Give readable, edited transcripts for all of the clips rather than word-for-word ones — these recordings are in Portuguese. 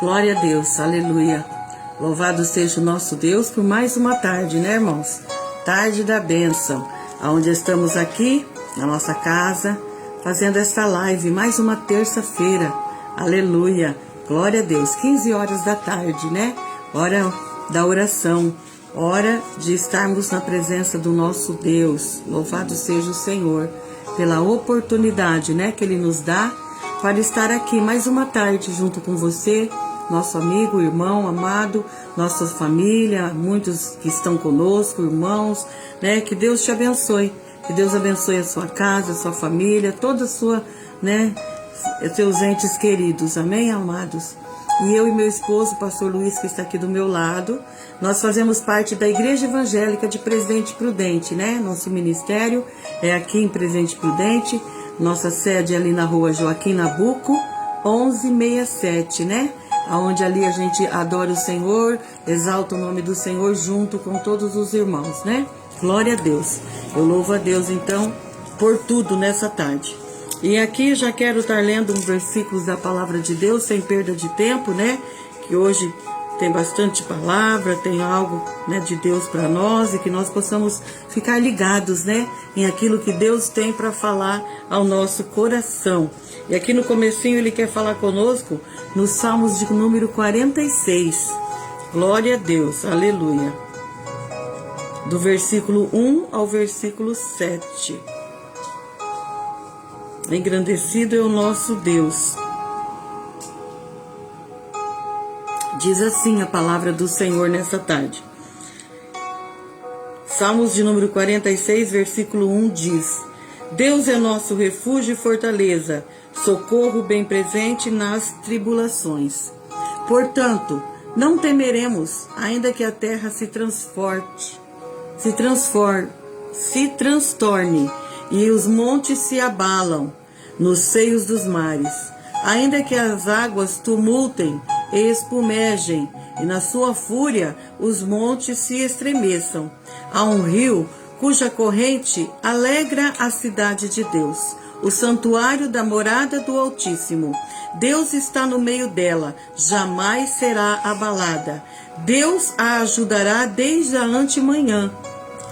Glória a Deus, aleluia. Louvado seja o nosso Deus por mais uma tarde, né, irmãos? Tarde da bênção, onde estamos aqui na nossa casa, fazendo esta live, mais uma terça-feira, aleluia. Glória a Deus, 15 horas da tarde, né? Hora da oração, hora de estarmos na presença do nosso Deus. Louvado seja o Senhor pela oportunidade, né, que Ele nos dá para estar aqui mais uma tarde junto com você, nosso amigo, irmão, amado, nossa família, muitos que estão conosco, irmãos, né? Que Deus te abençoe, que Deus abençoe a sua casa, a sua família, toda a sua, né, seus entes queridos, amém, amados? E eu e meu esposo, pastor Luiz, que está aqui do meu lado, nós fazemos parte da Igreja Evangélica de Presidente Prudente, né? Nosso ministério é aqui em Presidente Prudente, nossa sede é ali na rua Joaquim Nabuco, 1167, né? Onde ali a gente adora o Senhor, exalta o nome do Senhor junto com todos os irmãos, né? Glória a Deus. Eu louvo a Deus, então, por tudo nessa tarde. E aqui já quero estar lendo um versículos da palavra de Deus, sem perda de tempo, né? Que hoje tem bastante palavra, tem algo, né, de Deus para nós e que nós possamos ficar ligados, né, em aquilo que Deus tem para falar ao nosso coração. E aqui no comecinho Ele quer falar conosco nos Salmos de número 46. Glória a Deus, aleluia. Do versículo 1 ao versículo 7. Engrandecido é o nosso Deus. Diz assim a palavra do Senhor nessa tarde. Salmos de número 46, versículo 1 diz: Deus é nosso refúgio e fortaleza, socorro bem presente nas tribulações. Portanto, não temeremos, ainda que a terra se transtorne e os montes se abalam nos seios dos mares, ainda que as águas tumultem e espumejem, e na sua fúria os montes se estremeçam. Há um rio cuja corrente alegra a cidade de Deus, o santuário da morada do Altíssimo. Deus está no meio dela, jamais será abalada. Deus a ajudará desde a antemanhã.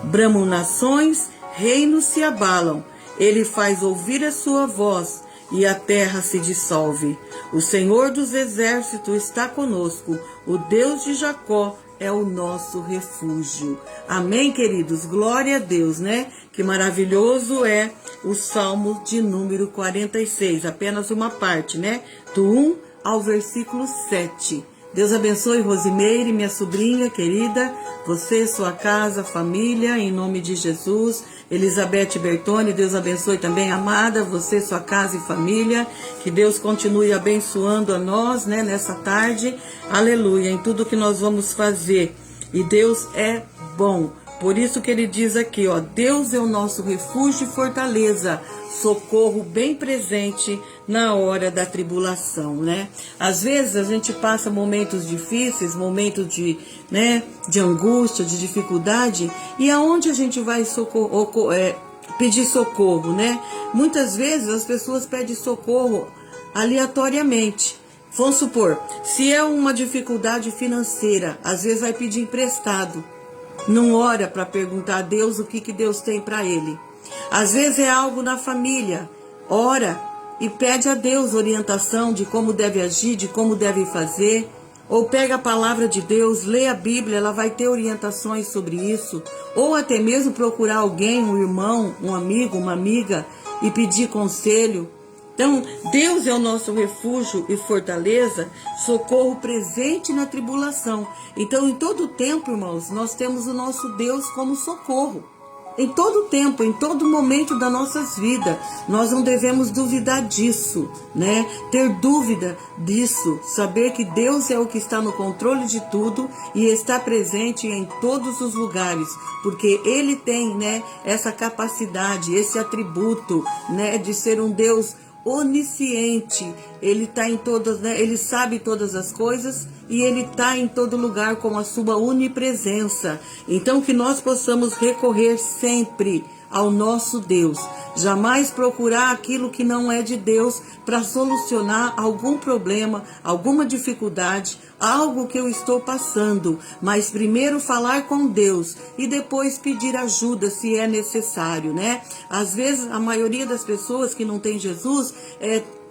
Bramam nações, reinos se abalam. Ele faz ouvir a sua voz e a terra se dissolve. O Senhor dos exércitos está conosco. O Deus de Jacó é o nosso refúgio. Amém, queridos? Glória a Deus, né? Que maravilhoso é o Salmo de número 46. Apenas uma parte, né? Do 1 ao versículo 7. Deus abençoe Rosimeire, minha sobrinha querida, você, sua casa, família, em nome de Jesus. Elizabeth Bertoni, Deus abençoe também, amada, você, sua casa e família. Que Deus continue abençoando a nós, né, nessa tarde. Aleluia, em tudo que nós vamos fazer. E Deus é bom. Por isso que ele diz aqui, ó, Deus é o nosso refúgio e fortaleza, socorro bem presente na hora da tribulação, né? Às vezes a gente passa momentos difíceis, momentos de, né, de angústia, de dificuldade, e aonde a gente vai pedir socorro, né? Muitas vezes as pessoas pedem socorro aleatoriamente. Vamos supor, se é uma dificuldade financeira, às vezes vai pedir emprestado. Não ora para perguntar a Deus o que Deus tem para ele. Às vezes é algo na família. Ora e pede a Deus orientação de como deve agir, de como deve fazer. Ou pega a palavra de Deus, lê a Bíblia, ela vai ter orientações sobre isso. Ou até mesmo procurar alguém, um irmão, um amigo, uma amiga e pedir conselho. Então, Deus é o nosso refúgio e fortaleza, socorro presente na tribulação. Então, em todo tempo, irmãos, nós temos o nosso Deus como socorro. Em todo tempo, em todo momento das nossas vidas, nós não devemos duvidar disso, né? Ter dúvida disso, saber que Deus é o que está no controle de tudo e está presente em todos os lugares, porque Ele tem, né, essa capacidade, esse atributo, né, de ser um Deus onisciente. Ele está em todas, né? Ele sabe todas as coisas e Ele está em todo lugar com a sua onipresença. Então que nós possamos recorrer sempre ao nosso Deus. Jamais procurar aquilo que não é de Deus para solucionar algum problema, alguma dificuldade, algo que eu estou passando. Mas primeiro falar com Deus e depois pedir ajuda se é necessário, né? Às vezes a maioria das pessoas que não tem Jesus,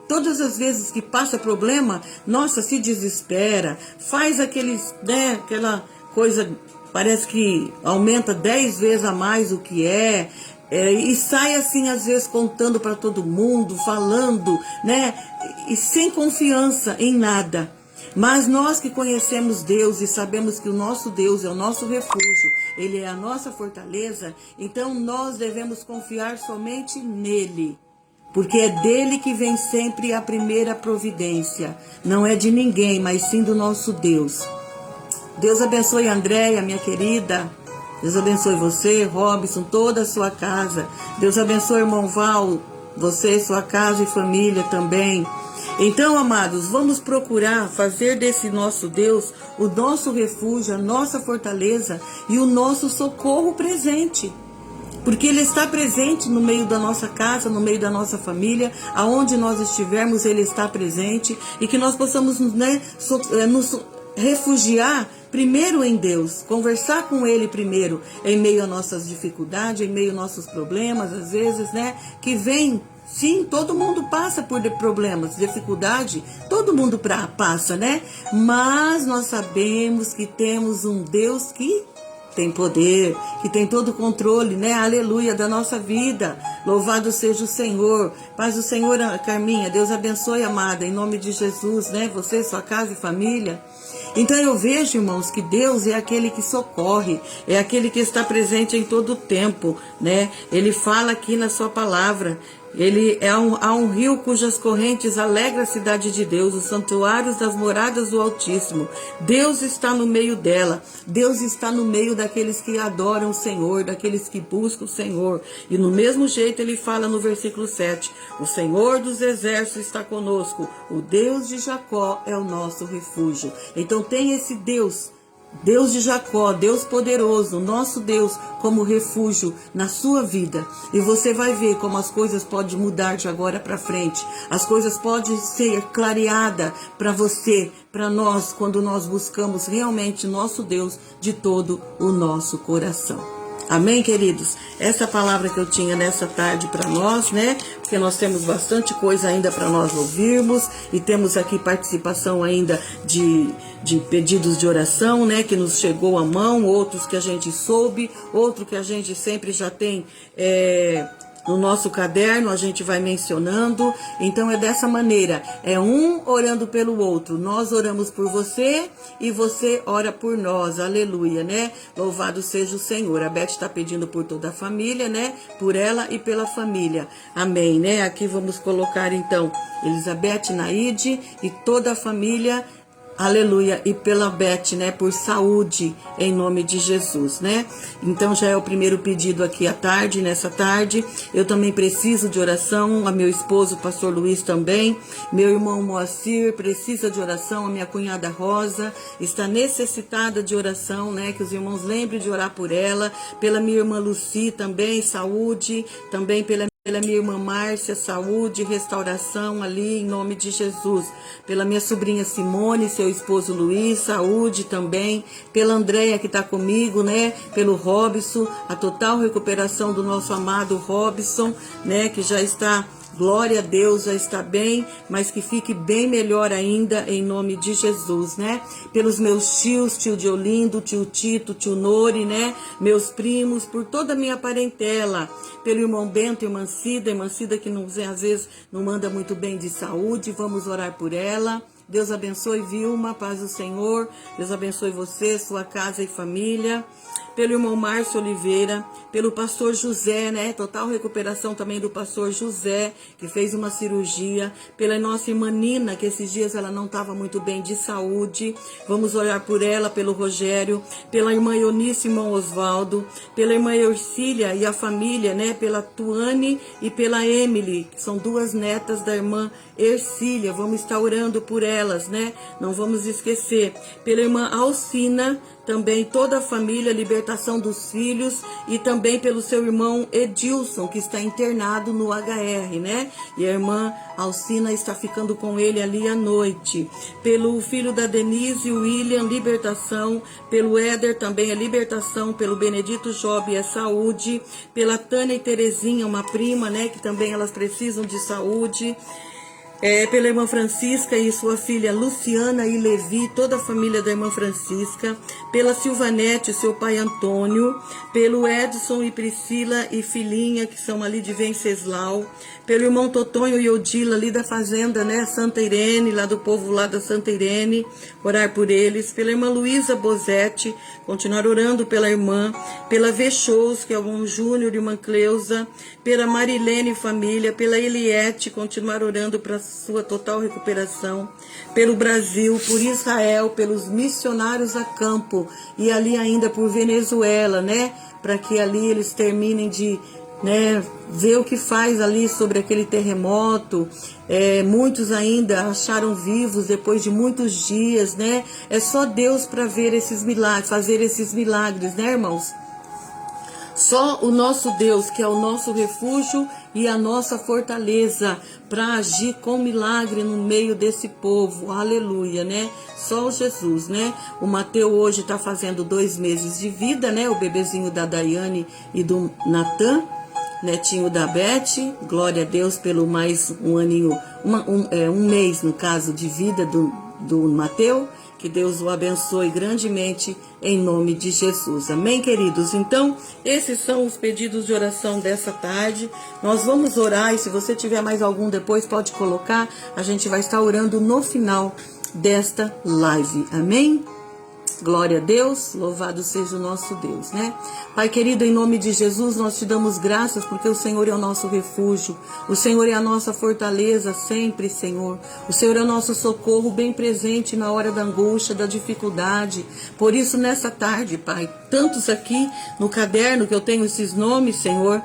todas as vezes que passa problema, nossa, se desespera, faz aquela coisa, parece que aumenta 10 vezes a mais o que e sai assim, às vezes, contando para todo mundo, falando, né? E sem confiança em nada. Mas nós que conhecemos Deus e sabemos que o nosso Deus é o nosso refúgio, Ele é a nossa fortaleza, então nós devemos confiar somente nele. Porque é dele que vem sempre a primeira providência. Não é de ninguém, mas sim do nosso Deus. Deus abençoe a Andréia, minha querida. Deus abençoe você, Robson, toda a sua casa. Deus abençoe, irmão Val, você, sua casa e família também. Então, amados, vamos procurar fazer desse nosso Deus o nosso refúgio, a nossa fortaleza e o nosso socorro presente. Porque Ele está presente no meio da nossa casa, no meio da nossa família, aonde nós estivermos, Ele está presente. E que nós possamos, nos refugiar primeiro em Deus, conversar com Ele primeiro, em meio a nossas dificuldades, em meio aos nossos problemas, às vezes, né, que vem, sim, todo mundo passa por problemas, dificuldade, todo mundo passa, né, mas nós sabemos que temos um Deus que tem poder, que tem todo o controle, né? Aleluia, da nossa vida. Louvado seja o Senhor. Paz do Senhor, Carminha. Deus abençoe, amada, em nome de Jesus, né? Você, sua casa e família. Então eu vejo, irmãos, que Deus é aquele que socorre, é aquele que está presente em todo o tempo, né? Ele fala aqui na sua palavra. Há um rio cujas correntes alegra a cidade de Deus, os santuários das moradas do Altíssimo. Deus está no meio dela. Deus está no meio daqueles que adoram o Senhor, daqueles que buscam o Senhor. E no mesmo jeito ele fala no versículo 7, o Senhor dos exércitos está conosco, o Deus de Jacó é o nosso refúgio. Então tem esse Deus de Jacó, Deus poderoso, nosso Deus, como refúgio na sua vida. E você vai ver como as coisas podem mudar de agora para frente. As coisas podem ser clareadas para você, para nós, quando nós buscamos realmente nosso Deus de todo o nosso coração. Amém, queridos? Essa palavra que eu tinha nessa tarde para nós, né? Porque nós temos bastante coisa ainda para nós ouvirmos e temos aqui participação ainda de pedidos de oração, né? Que nos chegou à mão, outros que a gente soube, outro que a gente sempre já tem no nosso caderno, a gente vai mencionando. Então é dessa maneira, é um orando pelo outro. Nós oramos por você e você ora por nós, aleluia, né? Louvado seja o Senhor. A Beth está pedindo por toda a família, né? Por ela e pela família, amém, né? Aqui vamos colocar então Elizabeth, Naide e toda a família, aleluia, e pela Beth, né, por saúde, em nome de Jesus, né? Então já é o primeiro pedido aqui à tarde, nessa tarde. Eu também preciso de oração, a meu esposo, pastor Luiz também, meu irmão Moacir precisa de oração, a minha cunhada Rosa está necessitada de oração, né? Que os irmãos lembrem de orar por ela, pela minha irmã Luci também, saúde, também pela minha irmã Márcia, saúde, restauração ali, em nome de Jesus. Pela minha sobrinha Simone, seu esposo Luiz, saúde também. Pela Andréia que está comigo, né? Pelo Robson, a total recuperação do nosso amado Robson, né? Que já está, glória a Deus, já está bem, mas que fique bem melhor ainda, em nome de Jesus, né? Pelos meus tios, tio Diolindo, tio Tito, tio Nori, né? Meus primos, por toda a minha parentela, pelo irmão Bento, irmã Cida que às vezes não manda muito bem de saúde, vamos orar por ela. Deus abençoe Vilma, paz do Senhor, Deus abençoe você, sua casa e família. Pelo irmão Márcio Oliveira, pelo pastor José, né? Total recuperação também do pastor José, que fez uma cirurgia. Pela nossa irmã Nina, que esses dias ela não estava muito bem de saúde. Vamos orar por ela, pelo Rogério. Pela irmã Eunice e irmão Osvaldo. Pela irmã Ercília e a família, né? Pela Tuane e pela Emily, que são duas netas da irmã Ercília. Vamos estar orando por elas, né? Não vamos esquecer. Pela irmã Alcina, também toda a família, libertação libertação dos filhos e também pelo seu irmão Edilson, que está internado no HR, né? E a irmã Alcina está ficando com ele ali à noite. Pelo filho da Denise, William, libertação. Pelo Éder também é libertação. Pelo Benedito Job é saúde. Pela Tânia e Terezinha, uma prima, né? Que também elas precisam de saúde. Pela irmã Francisca e sua filha Luciana e Levi, toda a família da irmã Francisca, pela Silvanete, seu pai Antônio, pelo Edson e Priscila e filhinha, que são ali de Venceslau, pelo irmão Totonho e Odila, ali da fazenda, né, Santa Irene, lá do povo lá da Santa Irene, orar por eles, pela irmã Luísa Bozetti, continuar orando pela irmã, pela Vechous, que é o irmão Júnior, irmã Cleusa, pela Marilene e família, pela Eliette, continuar orando para sua total recuperação, pelo Brasil, por Israel, pelos missionários a campo e ali ainda por Venezuela, né, para que ali eles terminem de, né, ver o que faz ali sobre aquele terremoto. Muitos ainda acharam vivos depois de muitos dias, né? É só Deus para ver esses milagres, fazer esses milagres, né, irmãos? Só o nosso Deus, que é o nosso refúgio e a nossa fortaleza, para agir com milagre no meio desse povo, aleluia, né? Só o Jesus, né? O Mateus hoje está fazendo 2 meses de vida, né? O bebezinho da Daiane e do Natan, netinho da Beth, glória a Deus pelo mais um aninho, um mês no caso de vida do Mateus. Que Deus o abençoe grandemente em nome de Jesus. Amém, queridos? Então, esses são os pedidos de oração dessa tarde. Nós vamos orar e se você tiver mais algum depois pode colocar. A gente vai estar orando no final desta live. Amém? Glória a Deus, louvado seja o nosso Deus, né? Pai querido, em nome de Jesus, nós te damos graças porque o Senhor é o nosso refúgio, o Senhor é a nossa fortaleza sempre, Senhor. O Senhor é o nosso socorro bem presente na hora da angústia, da dificuldade. Por isso, nessa tarde, Pai, tantos aqui no caderno que eu tenho esses nomes, Senhor,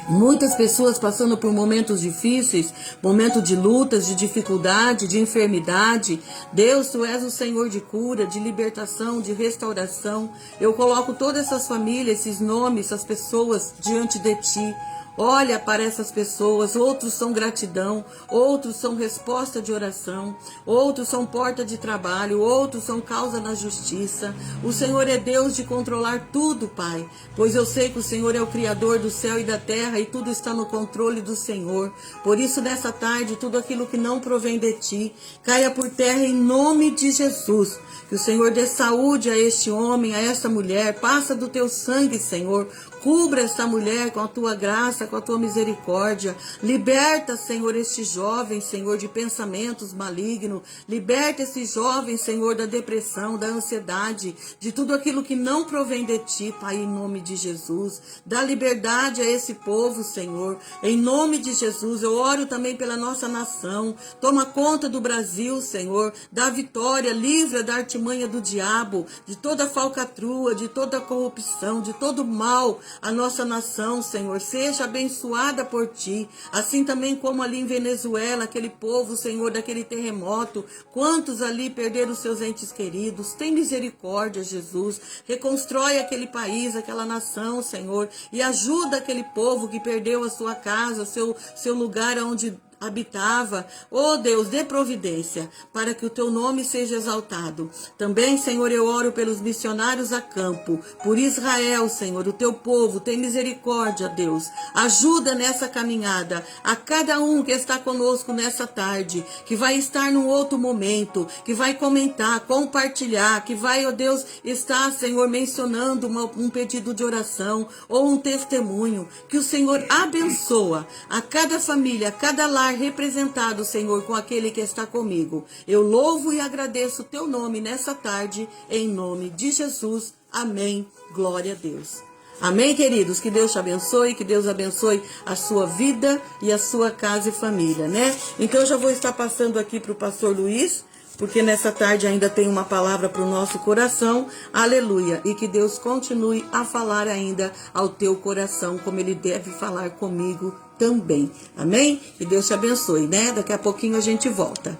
muitas pessoas passando por momentos difíceis, momentos de lutas, de dificuldade, de enfermidade. Deus, Tu és o Senhor de cura, de libertação, de restauração. Eu coloco todas essas famílias, esses nomes, essas pessoas diante de Ti. Olha para essas pessoas, outros são gratidão, outros são resposta de oração, outros são porta de trabalho, outros são causa na justiça. O Senhor é Deus de controlar tudo, Pai, pois eu sei que o Senhor é o Criador do céu e da terra e tudo está no controle do Senhor. Por isso, nessa tarde, tudo aquilo que não provém de Ti, caia por terra em nome de Jesus. Que o Senhor dê saúde a este homem, a esta mulher, passa do Teu sangue, Senhor. Cubra esta mulher com a Tua graça, com a Tua misericórdia. Liberta, Senhor, este jovem, Senhor, de pensamentos malignos. Liberta esse jovem, Senhor, da depressão, da ansiedade, de tudo aquilo que não provém de Ti, Pai, em nome de Jesus. Dá liberdade a esse povo, Senhor. Em nome de Jesus, eu oro também pela nossa nação. Toma conta do Brasil, Senhor. Dá vitória, livra da artimanha do diabo, de toda falcatrua, de toda corrupção, de todo mal. A nossa nação, Senhor, seja abençoada por Ti, assim também como ali em Venezuela, aquele povo, Senhor, daquele terremoto, quantos ali perderam seus entes queridos. Tem misericórdia, Jesus, reconstrói aquele país, aquela nação, Senhor, e ajuda aquele povo que perdeu a sua casa, seu lugar onde habitava. Oh Deus, dê providência para que o Teu nome seja exaltado. Também, Senhor, eu oro pelos missionários a campo, por Israel, Senhor, o Teu povo. Tem misericórdia, Deus. Ajuda nessa caminhada a cada um que está conosco nessa tarde, que vai estar num outro momento, que vai comentar, compartilhar, que vai, oh Deus, estar, Senhor, mencionando um pedido de oração ou um testemunho. Que o Senhor abençoa a cada família, a cada lar representado, Senhor, com aquele que está comigo. Eu louvo e agradeço o Teu nome nessa tarde, em nome de Jesus. Amém. Glória a Deus. Amém, queridos? Que Deus te abençoe, que Deus abençoe a sua vida e a sua casa e família, né? Então, eu já vou estar passando aqui para o pastor Luiz, porque nessa tarde ainda tem uma palavra para o nosso coração, aleluia, e que Deus continue a falar ainda ao teu coração, como Ele deve falar comigo também, amém? Que Deus te abençoe, né? Daqui a pouquinho a gente volta.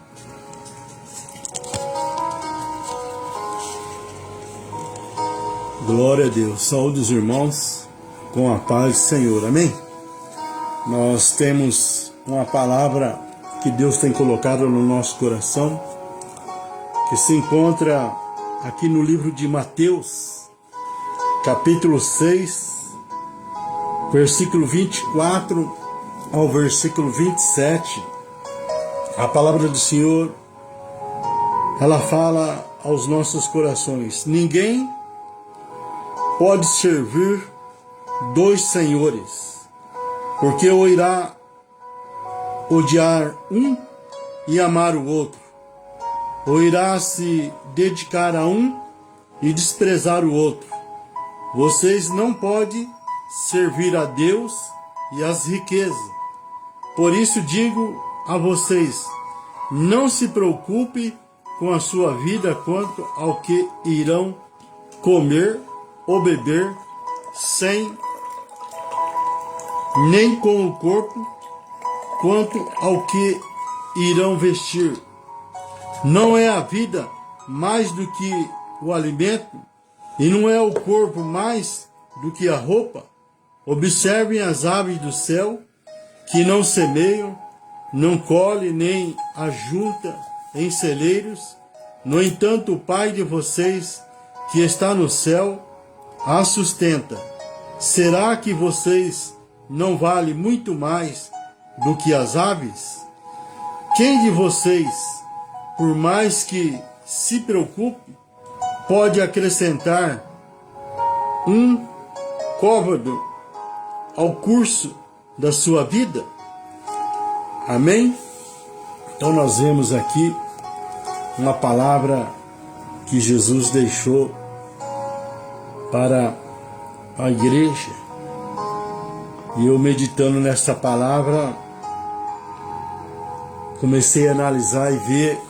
Glória a Deus. Saúde os irmãos com a paz do Senhor. Amém? Nós temos uma palavra que Deus tem colocado no nosso coração, que se encontra aqui no livro de Mateus, capítulo 6, versículo 24 ao versículo 27. A palavra do Senhor, ela fala aos nossos corações: ninguém pode servir dois senhores, porque ou irá odiar um e amar o outro, ou irá se dedicar a um e desprezar o outro. Vocês não podem servir a Deus e às riquezas. Por isso digo a vocês, não se preocupe com a sua vida quanto ao que irão comer ou beber, nem com o corpo quanto ao que irão vestir. Não é a vida mais do que o alimento, e não é o corpo mais do que a roupa? Observem as aves do céu, que não semeiam, não colhem, nem ajuntam em celeiros. No entanto, o Pai de vocês, que está no céu, a sustenta. Será que vocês não valem muito mais do que as aves? Quem de vocês, por mais que se preocupe, pode acrescentar um côvado ao curso da sua vida? Amém? Então nós vemos aqui uma palavra que Jesus deixou para a igreja. E eu, meditando nessa palavra, comecei a analisar e ver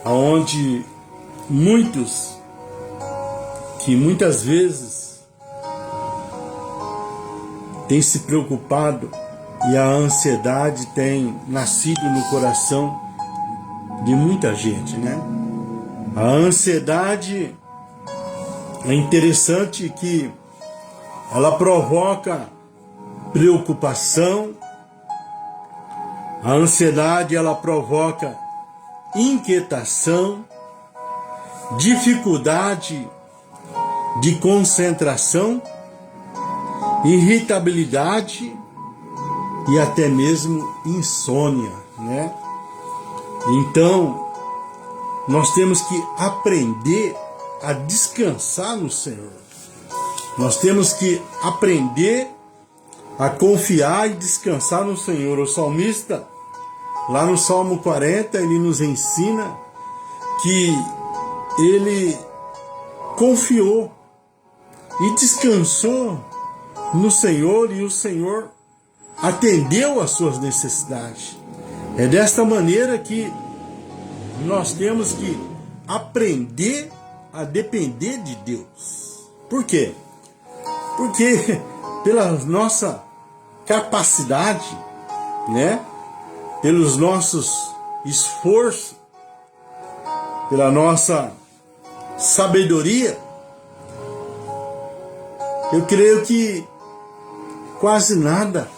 aonde muitos, que muitas vezes têm se preocupado, e a ansiedade tem nascido no coração de muita gente, né? A ansiedade é interessante que ela provoca preocupação. A ansiedade, ela provoca inquietação, dificuldade de concentração, irritabilidade e até mesmo insônia, né? Então, nós temos que aprender a descansar no Senhor. Nós temos que aprender a confiar e descansar no Senhor. O salmista, lá no Salmo 40, ele nos ensina que ele confiou e descansou no Senhor, e o Senhor atendeu às suas necessidades. É desta maneira que nós temos que aprender a depender de Deus. Por quê? Porque pela nossa capacidade, né? Pelos nossos esforços, pela nossa sabedoria, eu creio que quase nada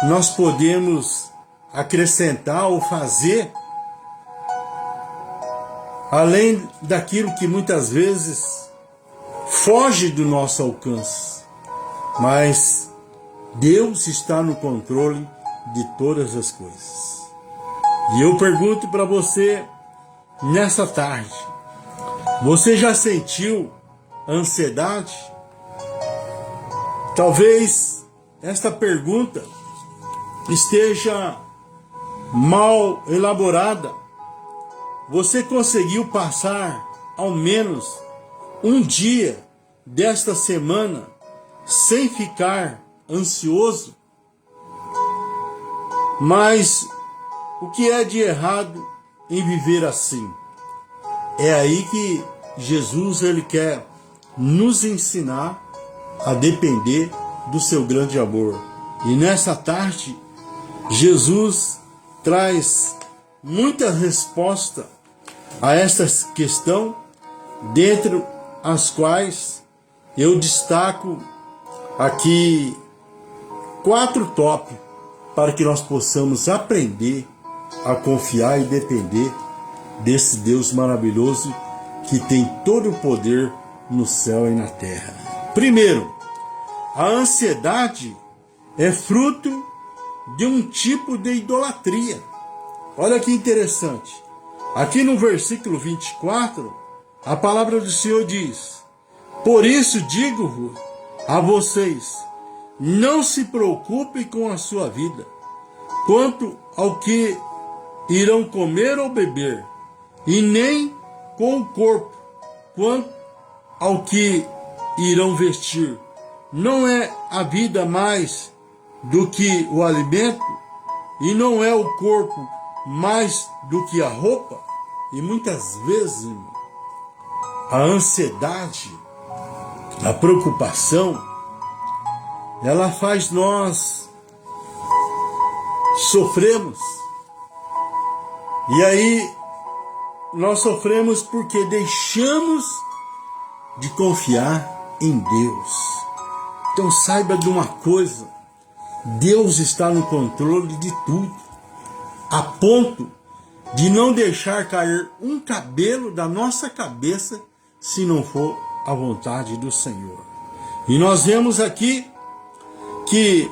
nós podemos acrescentar ou fazer além daquilo que muitas vezes foge do nosso alcance. Mas Deus está no controle de todas as coisas. E eu pergunto para você nessa tarde: você já sentiu ansiedade? Talvez esta pergunta esteja mal elaborada. Você conseguiu passar ao menos um dia desta semana sem ficar ansioso? Mas o que é de errado em viver assim? É aí que Jesus, ele quer nos ensinar a depender do seu grande amor. E nessa tarde, Jesus traz muita resposta a esta questão dentro as quais eu destaco aqui 4 tópicos para que nós possamos aprender a confiar e depender desse Deus maravilhoso que tem todo o poder no céu e na terra. Primeiro, a ansiedade é fruto de um tipo de idolatria. Olha que interessante. Aqui no versículo 24, a palavra do Senhor diz: por isso digo a vocês, não se preocupem com a sua vida, quanto ao que irão comer ou beber, e nem com o corpo, quanto ao que irão vestir. Não é a vida mais do que o alimento, e não é o corpo mais do que a roupa? E muitas vezes, irmão, a ansiedade, a preocupação, ela faz nós sofremos. E aí nós sofremos porque deixamos de confiar em Deus. Então saiba de uma coisa: Deus está no controle de tudo, a ponto de não deixar cair um cabelo da nossa cabeça se não for a vontade do Senhor. E nós vemos aqui que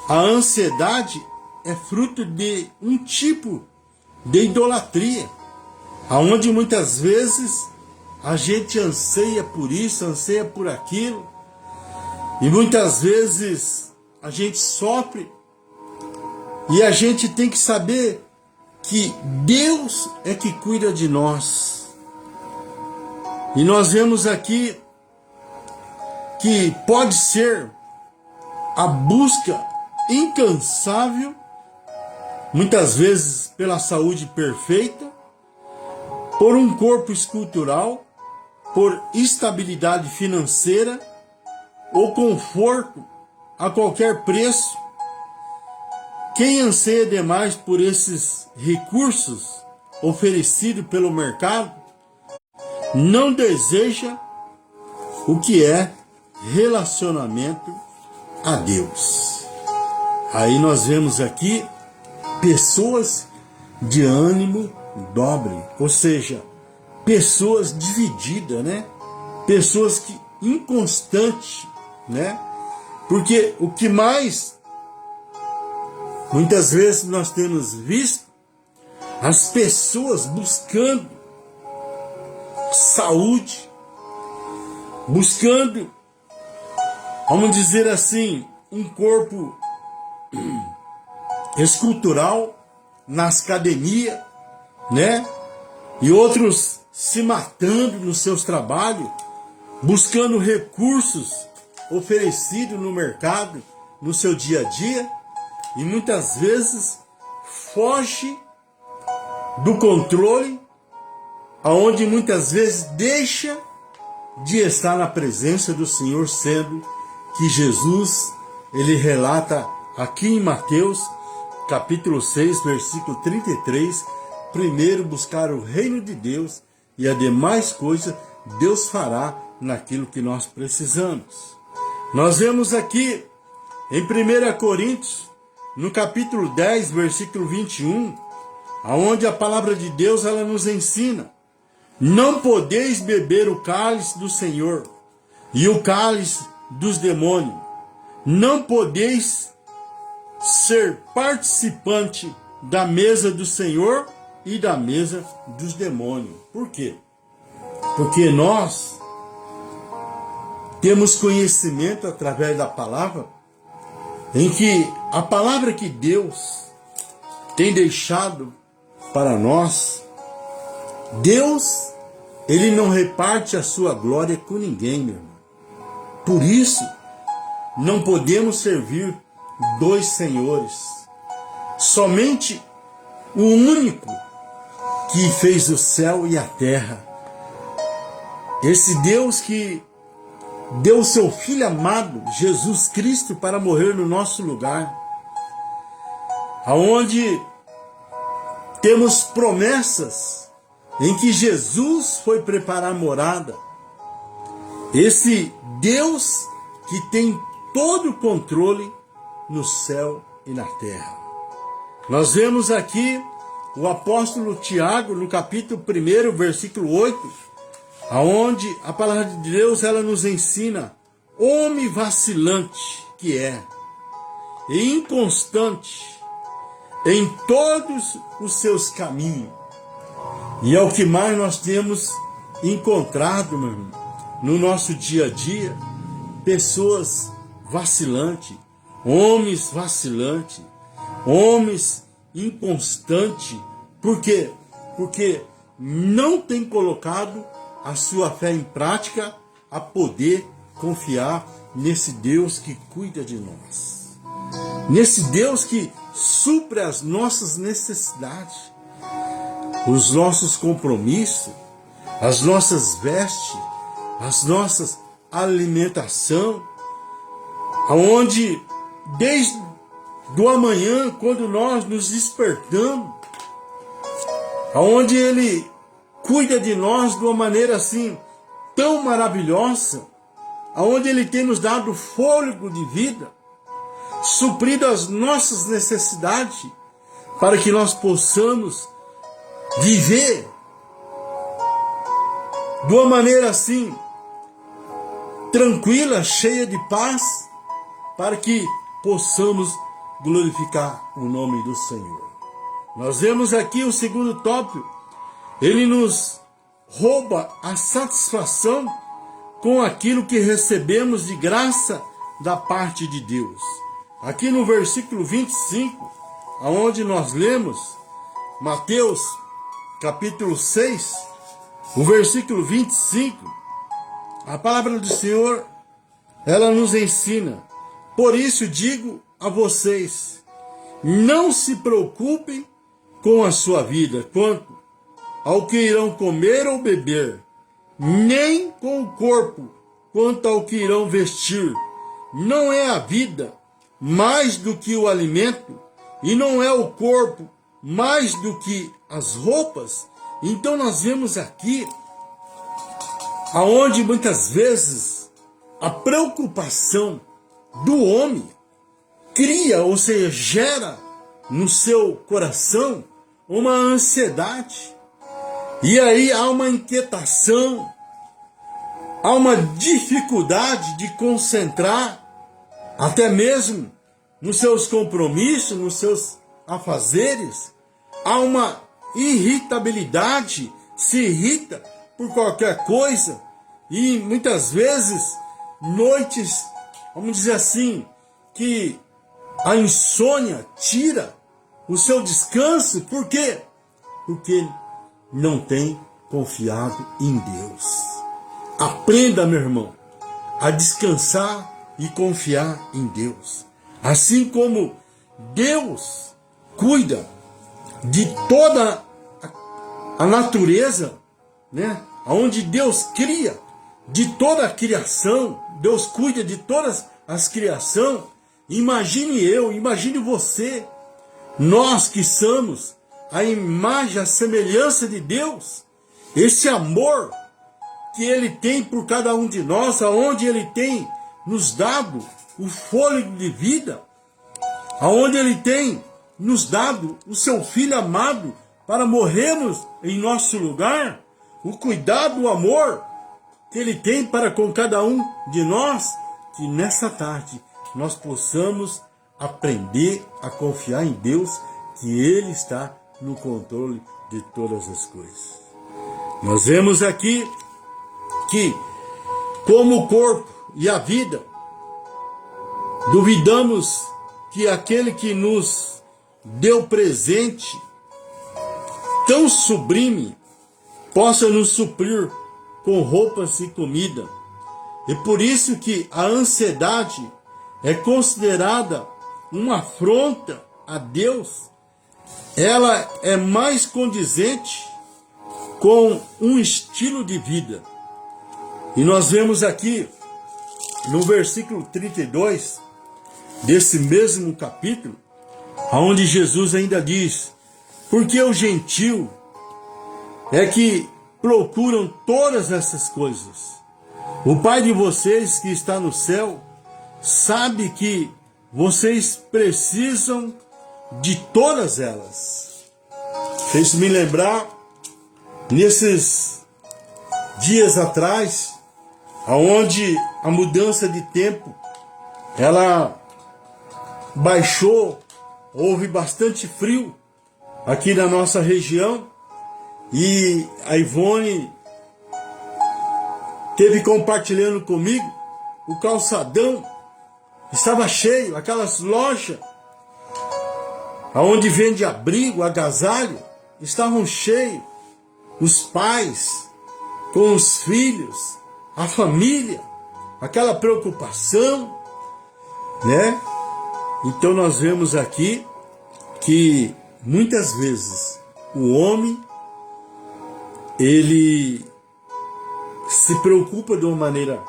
a ansiedade é fruto de um tipo de idolatria, aonde muitas vezes a gente anseia por isso, anseia por aquilo, e muitas vezes a gente sofre, e a gente tem que saber que Deus é que cuida de nós. E nós vemos aqui que pode ser a busca incansável, muitas vezes pela saúde perfeita, por um corpo escultural, por estabilidade financeira ou conforto a qualquer preço. Quem anseia demais por esses recursos oferecidos pelo mercado não deseja o que é relacionamento a Deus. Aí nós vemos aqui pessoas de ânimo dobre, ou seja, pessoas divididas, né? Pessoas que inconstantes, né? Porque o que mais muitas vezes nós temos visto, as pessoas buscando saúde, buscando, vamos dizer assim, um corpo escultural nas academias, né? E outros se matando nos seus trabalhos, buscando recursos oferecidos no mercado, no seu dia a dia, e muitas vezes foge do controle, aonde muitas vezes deixa de estar na presença do Senhor, sendo que Jesus, ele relata aqui em Mateus, capítulo 6, versículo 33, primeiro buscar o reino de Deus e a demais coisa Deus fará naquilo que nós precisamos. Nós vemos aqui em 1 Coríntios, no capítulo 10, versículo 21, aonde a palavra de Deus ela nos ensina: não podeis beber o cálice do Senhor e o cálice dos demônios. Não podeis ser participante da mesa do Senhor e da mesa dos demônios. Por quê? Porque nós temos conhecimento através da palavra, em que a palavra que Deus tem deixado para nós, Deus, ele não reparte a sua glória com ninguém, meu irmão. Por isso, não podemos servir dois senhores. Somente o único que fez o céu e a terra. Esse Deus que deu o seu Filho amado, Jesus Cristo, para morrer no nosso lugar. Aonde temos promessas em que Jesus foi preparar morada Esse Deus que tem todo o controle no céu e na terra. Nós vemos aqui o apóstolo Tiago, no capítulo 1, versículo 8, aonde a palavra de Deus ela nos ensina: homem vacilante que é, e inconstante em todos os seus caminhos. E é o que mais nós temos encontrado, meu irmão, no nosso dia a dia: pessoas vacilantes, homens vacilantes, homens inconstantes. Por quê? Porque não tem colocado a sua fé em prática a poder confiar nesse Deus que cuida de nós, nesse Deus que supre as nossas necessidades, os nossos compromissos, as nossas vestes, as nossas alimentação, aonde desde do amanhã, quando nós nos despertamos, aonde Ele cuida de nós de uma maneira assim tão maravilhosa, aonde Ele tem nos dado fôlego de vida, suprido as nossas necessidades, para que nós possamos viver de uma maneira assim tranquila, cheia de paz, para que possamos glorificar o nome do Senhor. Nós vemos aqui o segundo tópico: ele nos rouba a satisfação com aquilo que recebemos de graça da parte de Deus. Aqui no versículo 25, aonde nós lemos Mateus capítulo 6, o versículo 25, a palavra do Senhor, ela nos ensina: por isso digo a vocês, não se preocupem com a sua vida, quanto ao que irão comer ou beber, nem com o corpo, quanto ao que irão vestir. Não é a vida mais do que o alimento, e não é o corpo mais do que as roupas? Então nós vemos aqui aonde muitas vezes a preocupação do homem cria, ou seja, gera no seu coração uma ansiedade. E aí há uma inquietação, há uma dificuldade de concentrar, até mesmo nos seus compromissos, nos seus afazeres. Há uma irritabilidade, se irrita por qualquer coisa, e muitas vezes noites, vamos dizer assim, que a insônia tira o seu descanso. Por quê? Porque não tem confiado em Deus. Aprenda, meu irmão, a descansar e confiar em Deus. Assim como Deus cuida de toda a natureza, né? Onde Deus cria, de toda a criação, Deus cuida de todas as criações. Imagine eu, imagine você, nós que somos a imagem, a semelhança de Deus, esse amor que Ele tem por cada um de nós, aonde Ele tem nos dado o fôlego de vida, aonde Ele tem nos dado o seu Filho amado para morrermos em nosso lugar, o cuidado, o amor que Ele tem para com cada um de nós, que nessa tarde nós possamos aprender a confiar em Deus, que Ele está no controle de todas as coisas. Nós vemos aqui que, como o corpo e a vida, duvidamos que aquele que nos deu presente tão sublime possa nos suprir com roupas e comida. E por isso que a ansiedade é considerada uma afronta a Deus. Ela é mais condizente com um estilo de vida. E nós vemos aqui no versículo 32 desse mesmo capítulo, onde Jesus ainda diz: porque o gentil é que procuram todas essas coisas, O Pai de vocês que está no céu sabe que vocês precisam de todas elas. Fez me lembrar, nesses dias atrás, aonde a mudança de tempo, ela baixou, houve bastante frio aqui na nossa região, e a Ivone teve compartilhando comigo, o calçadão estava cheio, aquelas lojas aonde vende abrigo, agasalho, estavam cheios, os pais com os filhos, a família, aquela preocupação, né? Então nós vemos aqui que muitas vezes o homem, ele se preocupa de uma maneira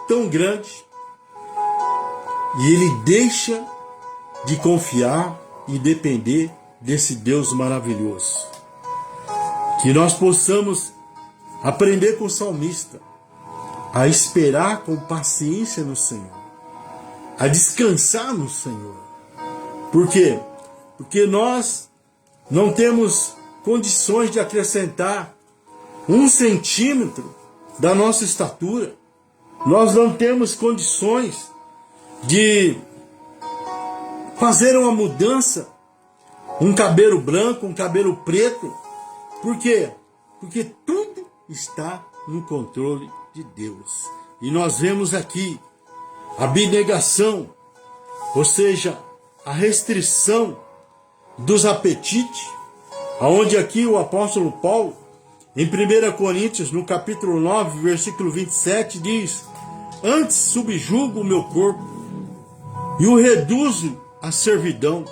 tão grande e ele deixa de confiar e depender desse Deus maravilhoso. Que nós possamos aprender com o salmista a esperar com paciência no Senhor, a descansar no Senhor. Por quê? Porque nós não temos condições de acrescentar 1 centímetro da nossa estatura. Nós não temos condições de fazer uma mudança, um cabelo branco, um cabelo preto. Por quê? Porque tudo está no controle de Deus. E nós vemos aqui a abnegação, ou seja, a restrição dos apetites, aonde aqui o apóstolo Paulo, em 1 Coríntios, no capítulo 9, versículo 27, diz: antes subjugo o meu corpo e o reduzo à servidão,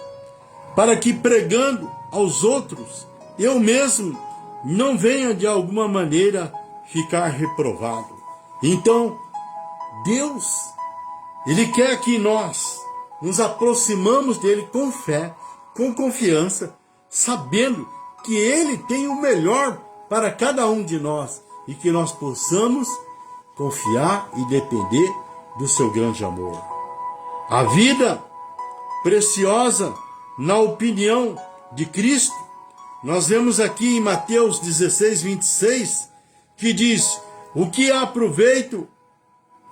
para que pregando aos outros, eu mesmo não venha de alguma maneira ficar reprovado. Então, Deus, Ele quer que nós nos aproximamos dele com fé, com confiança, sabendo que Ele tem o melhor para cada um de nós e que nós possamos confiar e depender do seu grande amor. A vida preciosa, na opinião de Cristo, nós vemos aqui em Mateus 16, 26, que diz: o que há proveito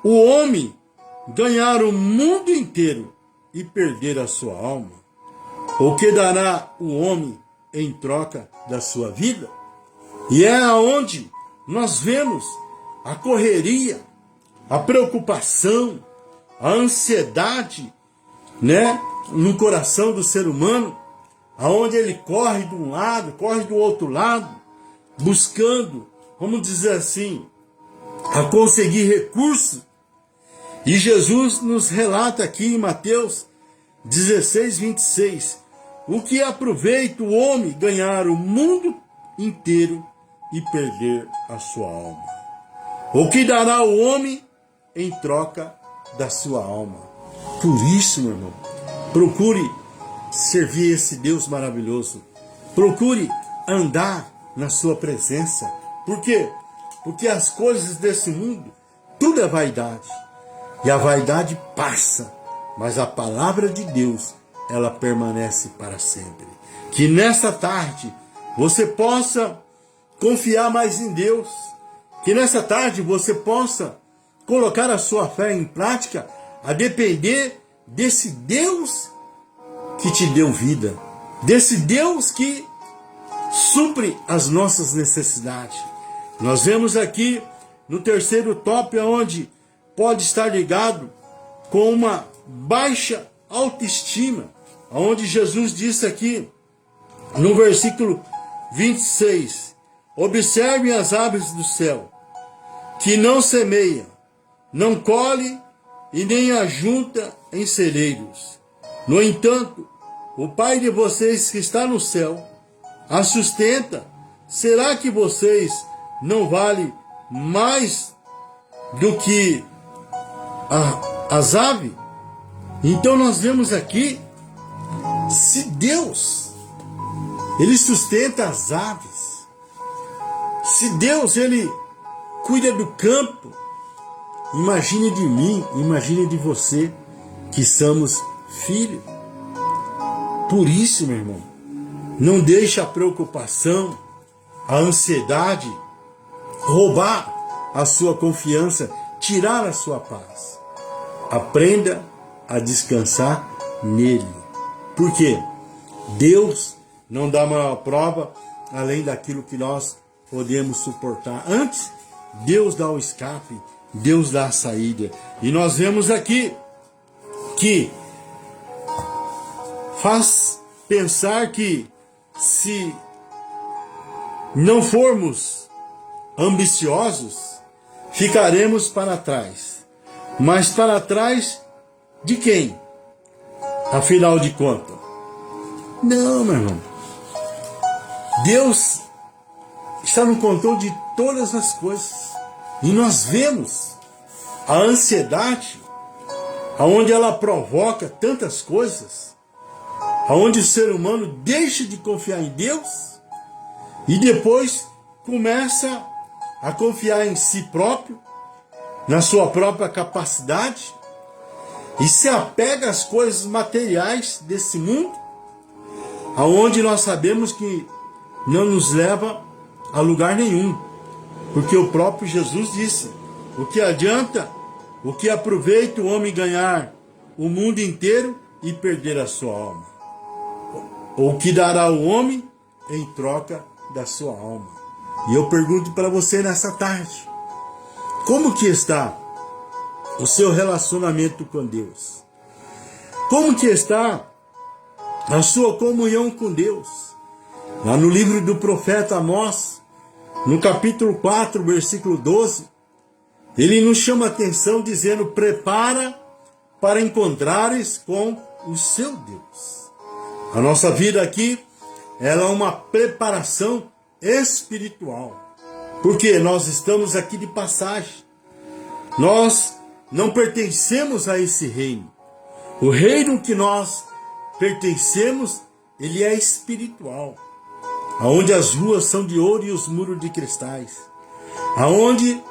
o homem ganhar o mundo inteiro e perder a sua alma? O que dará o homem em troca da sua vida? E é aonde nós vemos a correria, a preocupação, a ansiedade, né, no coração do ser humano, aonde ele corre de um lado, corre do outro lado, buscando, vamos dizer assim, a conseguir recursos. E Jesus nos relata aqui em Mateus 16, 26, o que aproveita o homem ganhar o mundo inteiro e perder a sua alma? O que dará o homem em troca da sua alma? Por isso, meu irmão, procure servir esse Deus maravilhoso. Procure andar na sua presença. Por quê? Porque as coisas desse mundo, tudo é vaidade. E a vaidade passa, mas a palavra de Deus, ela permanece para sempre. Que nesta tarde você possa confiar mais em Deus. Que nessa tarde você possa colocar a sua fé em prática, a depender desse Deus que te deu vida, desse Deus que supre as nossas necessidades. Nós vemos aqui no terceiro tópico, onde pode estar ligado com uma baixa autoestima, onde Jesus disse aqui no versículo 26, observem as aves do céu, que não semeiam, não colhe e nem ajunta em celeiros. No entanto, o Pai de vocês que está no céu a sustenta. Será que vocês não valem mais do que as aves? Então nós vemos aqui, se Deus, Ele sustenta as aves, se Deus, Ele cuida do campo, imagine de mim, imagine de você, que somos filhos. Por isso, meu irmão, não deixe a preocupação, a ansiedade roubar a sua confiança, tirar a sua paz. Aprenda a descansar nele. Por quê? Deus não dá maior prova além daquilo que nós podemos suportar. Antes, Deus dá o escape, Deus dá a saída. E nós vemos aqui que faz pensar que se não formos ambiciosos, ficaremos para trás. Mas para trás de quem? Afinal de contas. Não, meu irmão. Deus está no controle de todas as coisas. E nós vemos a ansiedade, aonde ela provoca tantas coisas, aonde o ser humano deixa de confiar em Deus e depois começa a confiar em si próprio, na sua própria capacidade, e se apega às coisas materiais desse mundo, aonde nós sabemos que não nos leva a lugar nenhum, porque o próprio Jesus disse: o que adianta, o que aproveita o homem ganhar o mundo inteiro e perder a sua alma? O que dará o homem em troca da sua alma? E eu pergunto para você nessa tarde, como que está o seu relacionamento com Deus? Como que está a sua comunhão com Deus? Lá no livro do profeta Amós, no capítulo 4, versículo 12, ele nos chama a atenção dizendo: prepara para encontrares com o seu Deus. A nossa vida aqui, ela é uma preparação espiritual, porque nós estamos aqui de passagem. Nós não pertencemos a esse reino. O reino que nós pertencemos, ele é espiritual, aonde as ruas são de ouro e os muros de cristais, aonde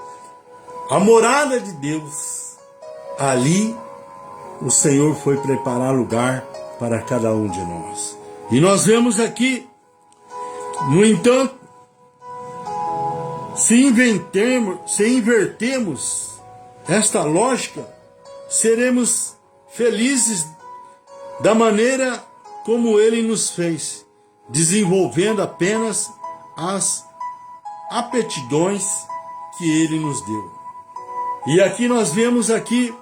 a morada de Deus, ali o Senhor foi preparar lugar para cada um de nós. E nós vemos aqui, no entanto, se invertermos esta lógica, seremos felizes da maneira como Ele nos fez, desenvolvendo apenas as aptidões que Ele nos deu. E aqui nós vemos aqui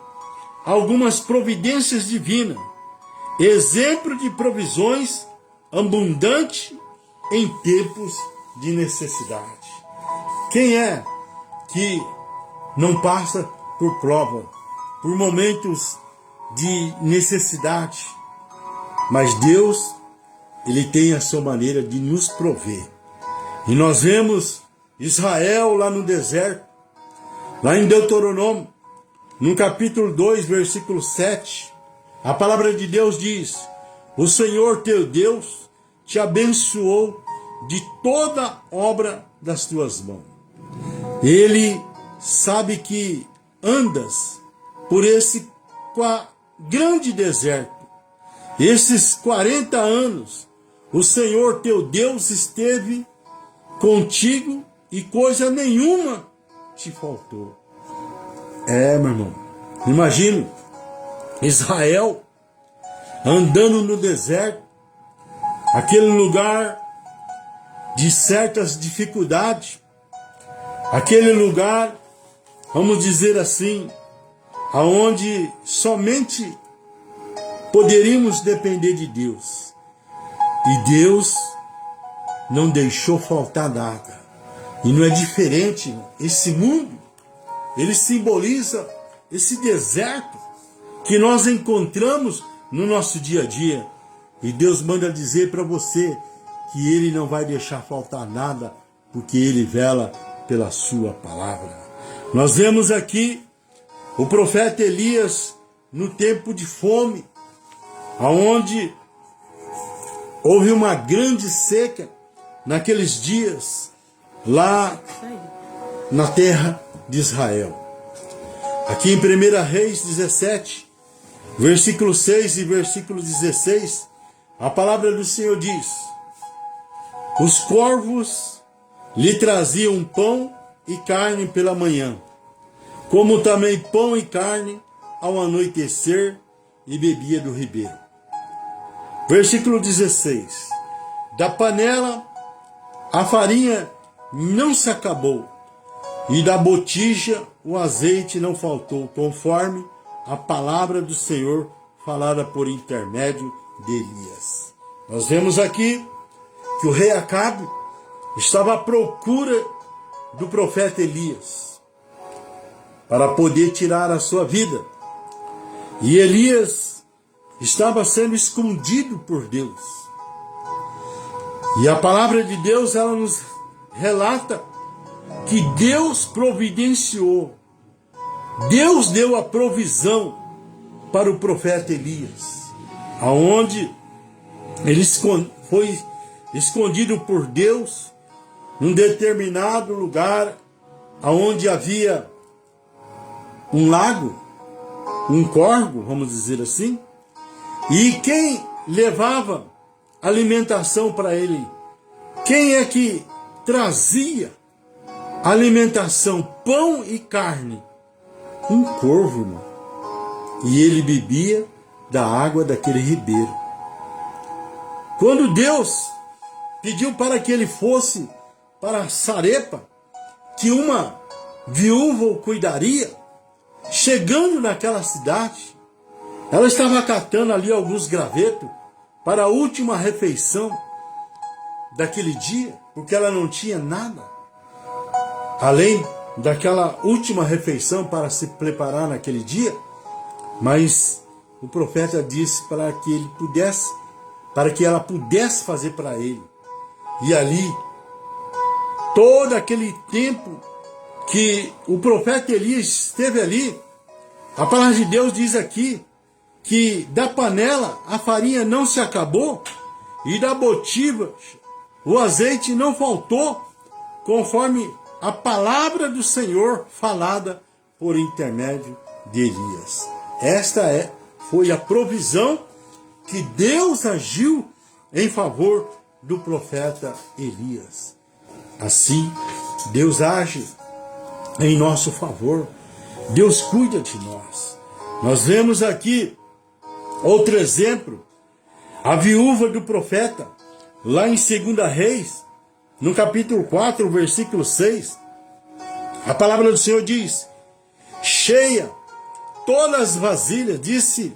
algumas providências divinas, exemplo de provisões abundantes em tempos de necessidade. Quem é que não passa por prova, por momentos de necessidade? Mas Deus, Ele tem a sua maneira de nos prover. E nós vemos Israel lá no deserto, lá em Deuteronômio, no capítulo 2, versículo 7, a palavra de Deus diz: o Senhor teu Deus te abençoou de toda obra das tuas mãos. Ele sabe que andas por esse grande deserto. Esses 40 anos, o Senhor teu Deus esteve contigo e coisa nenhuma te faltou. Meu irmão, imagina Israel andando no deserto, aquele lugar de certas dificuldades, aquele lugar, vamos dizer assim, aonde somente poderíamos depender de Deus. E Deus não deixou faltar nada. E não é diferente. Esse mundo, ele simboliza esse deserto que nós encontramos no nosso dia a dia. E Deus manda dizer para você que Ele não vai deixar faltar nada, porque Ele vela pela sua palavra. Nós vemos aqui o profeta Elias no tempo de fome, aonde houve uma grande seca naqueles dias lá na terra de Israel. Aqui em 1 Reis 17, versículo 6 e versículo 16, a palavra do Senhor diz: os corvos lhe traziam pão e carne pela manhã, como também pão e carne ao anoitecer, e bebia do ribeiro. Versículo 16: da panela a farinha não se acabou, e da botija o azeite não faltou, conforme a palavra do Senhor falada por intermédio de Elias. Nós vemos aqui que o rei Acabe estava à procura do profeta Elias para poder tirar a sua vida. E Elias estava sendo escondido por Deus. E a palavra de Deus, ela nos relata que Deus providenciou, Deus deu a provisão para o profeta Elias, aonde ele foi escondido por Deus num determinado lugar, aonde havia um lago, um córrego, vamos dizer assim, e quem levava alimentação para ele? Quem é que trazia alimentação, pão e carne? Um corvo, irmão. E ele bebia da água daquele ribeiro. Quando Deus pediu para que ele fosse para Sarepa, que uma viúva o cuidaria, chegando naquela cidade, ela estava catando ali alguns gravetos para a última refeição daquele dia, porque ela não tinha nada além daquela última refeição para se preparar naquele dia. Mas o profeta disse para que ele pudesse, para que ela pudesse fazer para ele. E ali, todo aquele tempo que o profeta Elias esteve ali, a palavra de Deus diz aqui que da panela a farinha não se acabou, e da botija o azeite não faltou, conforme a palavra do Senhor falada por intermédio de Elias. Esta foi a provisão que Deus agiu em favor do profeta Elias. Assim, Deus age em nosso favor. Deus cuida de nós. Nós vemos aqui outro exemplo, a viúva do profeta, lá em 2 Reis, no capítulo 4, versículo 6, a palavra do Senhor diz: cheia todas as vasilhas, disse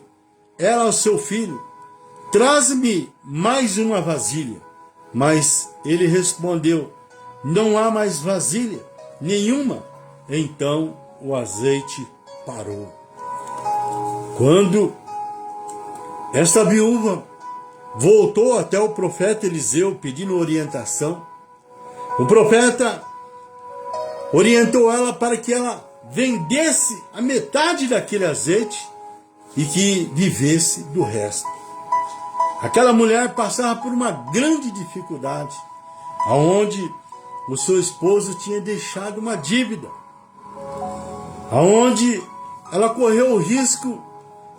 ela ao seu filho: traz-me mais uma vasilha. Mas ele respondeu: não há mais vasilha nenhuma. Então o azeite parou. Quando esta viúva voltou até o profeta Eliseu pedindo orientação, o profeta orientou ela para que ela vendesse a metade daquele azeite e que vivesse do resto. Aquela mulher passava por uma grande dificuldade, aonde o seu esposo tinha deixado uma dívida, aonde ela correu o risco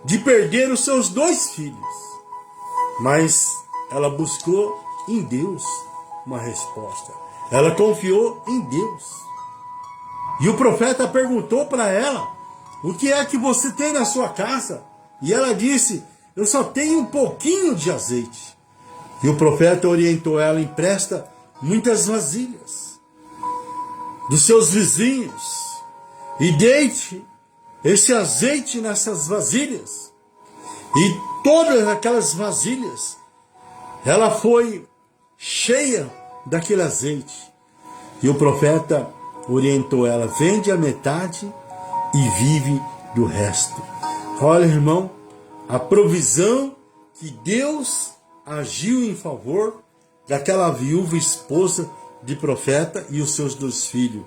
de perder os seus 2 filhos. Mas ela buscou em Deus uma resposta. Ela confiou em Deus. E o profeta perguntou para ela: o que é que você tem na sua casa? E ela disse: eu só tenho um pouquinho de azeite. E o profeta orientou ela: empresta muitas vasilhas dos seus vizinhos e deite esse azeite nessas vasilhas. E todas aquelas vasilhas, ela foi cheia daquele azeite. E o profeta orientou ela: vende a metade e vive do resto. Olha, irmão, a provisão que Deus agiu em favor daquela viúva esposa de profeta e os seus 2 filhos.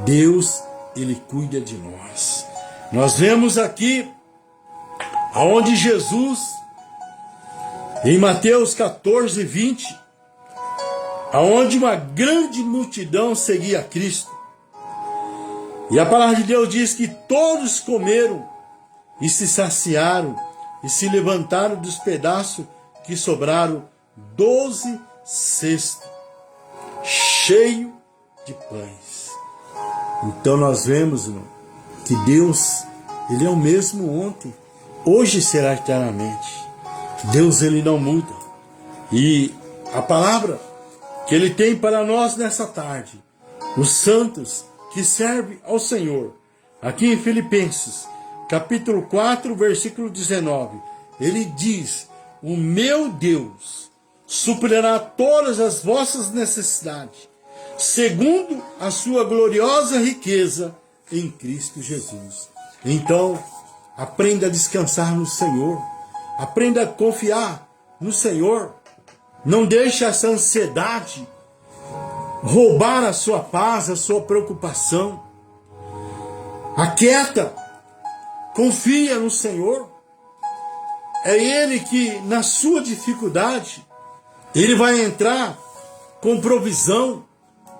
Deus, ele cuida de nós. Nós vemos aqui aonde Jesus, em Mateus 14, 20, aonde uma grande multidão seguia Cristo. E a palavra de Deus diz que todos comeram e se saciaram e se levantaram dos pedaços que sobraram 12 cestos, cheio de pães. Então nós vemos, irmão, que Deus, Ele é o mesmo ontem, hoje será eternamente. Deus, Ele não muda. E a palavra que Ele tem para nós nessa tarde, os santos que servem ao Senhor, aqui em Filipenses, capítulo 4, versículo 19, Ele diz: o meu Deus suprirá todas as vossas necessidades, segundo a sua gloriosa riqueza em Cristo Jesus. Então, aprenda a descansar no Senhor, aprenda a confiar no Senhor. Não deixe essa ansiedade roubar a sua paz, a sua preocupação. Aquieta, confia no Senhor. É Ele que, na sua dificuldade, Ele vai entrar com provisão,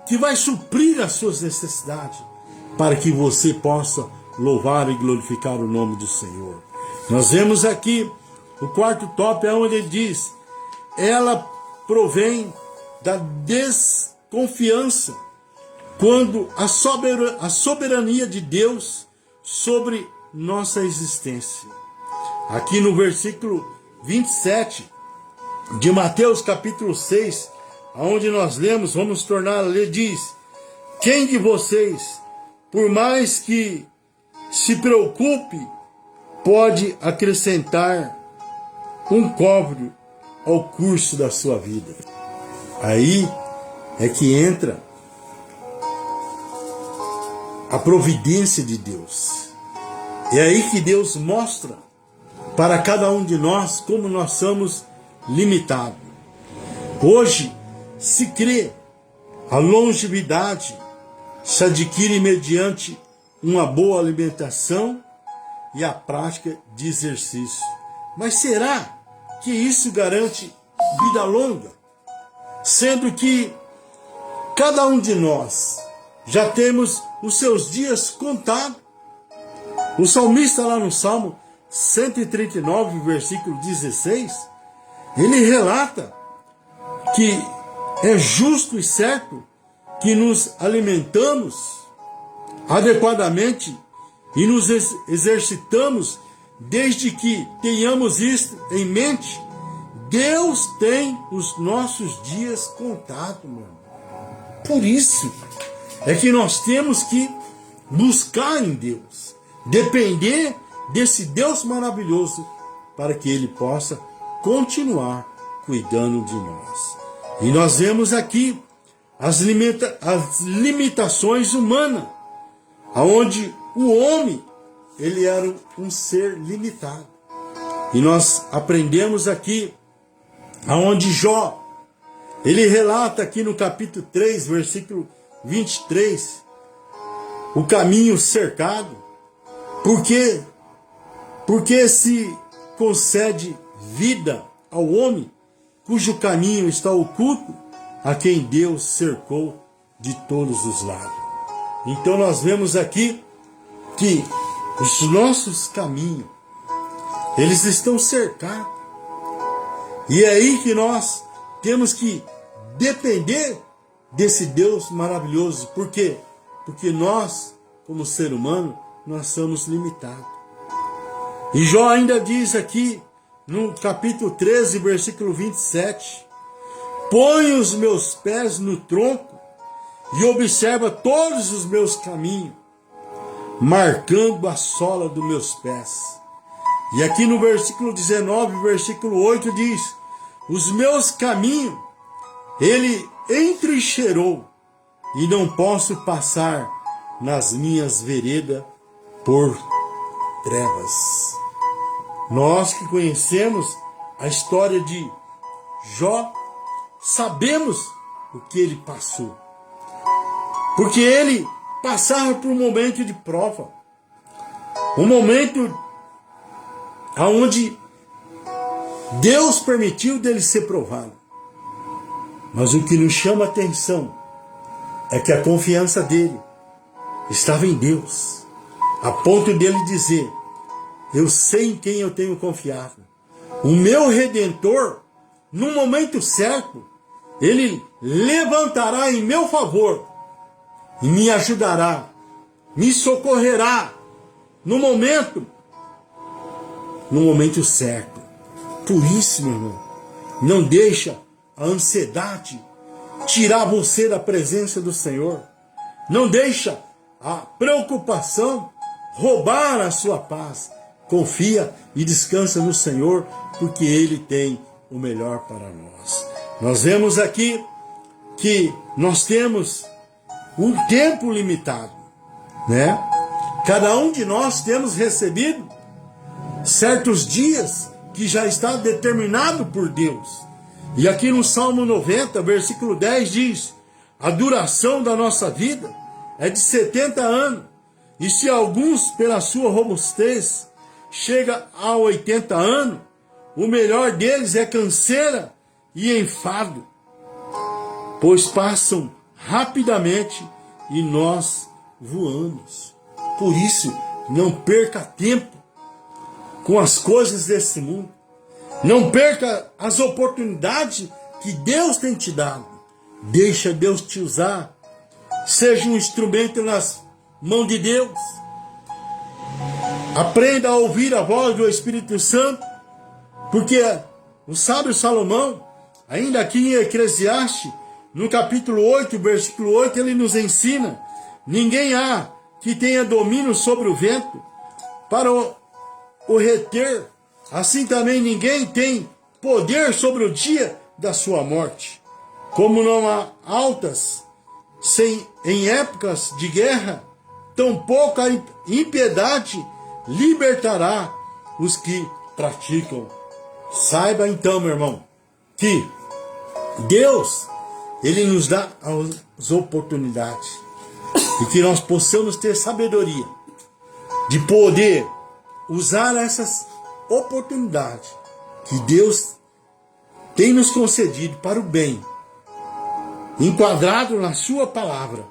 que vai suprir as suas necessidades, para que você possa louvar e glorificar o nome do Senhor. Nós vemos aqui o quarto tópico, onde ele diz: ela provém da desconfiança quando a soberania de Deus sobre nossa existência. Aqui no versículo 27 de Mateus capítulo 6, onde nós lemos, vamos tornar a ler, diz: quem de vocês, por mais que se preocupe, pode acrescentar um côvado ao curso da sua vida? Aí é que entra a providência de Deus. É aí que Deus mostra para cada um de nós como nós somos limitados. Hoje se crê a longevidade se adquire mediante uma boa alimentação e a prática de exercício. Mas será que isso garante vida longa? Sendo que cada um de nós já temos os seus dias contados. O salmista lá no Salmo 139, versículo 16, ele relata que é justo e certo que nos alimentamos adequadamente e nos exercitamos, desde que tenhamos isso em mente. Deus tem os nossos dias contados, mano. Por isso é que nós temos que buscar em Deus, depender desse Deus maravilhoso, para que Ele possa continuar cuidando de nós. E nós vemos aqui as limitações humanas, aonde o homem, ele era um ser limitado. E nós aprendemos aqui, aonde Jó, ele relata aqui no capítulo 3, versículo 23, o caminho cercado. Porque se concede vida ao homem, cujo caminho está oculto, a quem Deus cercou de todos os lados. Então nós vemos aqui que os nossos caminhos, eles estão cercados. E é aí que nós temos que depender desse Deus maravilhoso. Por quê? Porque nós, como ser humano, nós somos limitados. E Jó ainda diz aqui, no capítulo 13, versículo 27, põe os meus pés no tronco e observa todos os meus caminhos, marcando a sola dos meus pés. E aqui no versículo 19, versículo 8 diz: os meus caminhos ele entrincheirou, e não posso passar nas minhas veredas por trevas. Nós que conhecemos a história de Jó, sabemos o que ele passou. Porque ele passava por um momento de prova. Um momento onde Deus permitiu dele ser provado. Mas o que nos chama a atenção é que a confiança dele estava em Deus, a ponto dele dizer: eu sei em quem eu tenho confiado. O meu Redentor, no momento certo, ele levantará em meu favor e me ajudará, me socorrerá no momento certo. Por isso, meu irmão, não deixa a ansiedade tirar você da presença do Senhor. Não deixa a preocupação roubar a sua paz. Confia e descansa no Senhor, porque Ele tem o melhor para nós. Nós vemos aqui que nós temos um tempo limitado, né? Cada um de nós temos recebido certos dias que já está determinado por Deus. E aqui no Salmo 90, versículo 10 diz: a duração da nossa vida é de 70 anos. E se alguns, pela sua robustez, chega a 80 anos, o melhor deles é canseira e enfado, pois passam rapidamente e nós voamos. Por isso, não perca tempo com as coisas desse mundo. Não perca as oportunidades que Deus tem te dado. Deixa Deus te usar. Seja um instrumento nas mãos de Deus. Aprenda a ouvir a voz do Espírito Santo, porque o sábio Salomão, ainda aqui em Eclesiastes, no capítulo 8, versículo 8, ele nos ensina: ninguém há que tenha domínio sobre o vento para o reter, assim também ninguém tem poder sobre o dia da sua morte. Como não há altas em épocas de guerra, tampouco a impiedade libertará os que praticam. Saiba então, meu irmão, que Deus, Ele nos dá as oportunidades, e que nós possamos ter sabedoria de poder usar essas oportunidades que Deus tem nos concedido para o bem, enquadrado na sua palavra,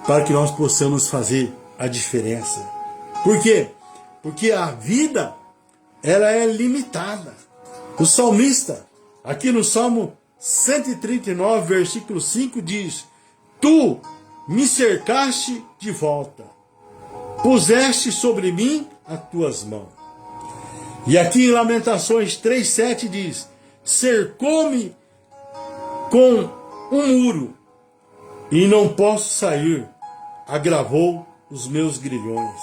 para que nós possamos fazer a diferença. Por quê? Porque a vida, ela é limitada. O salmista, aqui no Salmo 139, versículo 5, diz: tu me cercaste de volta, puseste sobre mim as tuas mãos. E aqui em Lamentações 3,7 diz: cercou-me com um muro e não posso sair, agravou os meus grilhões.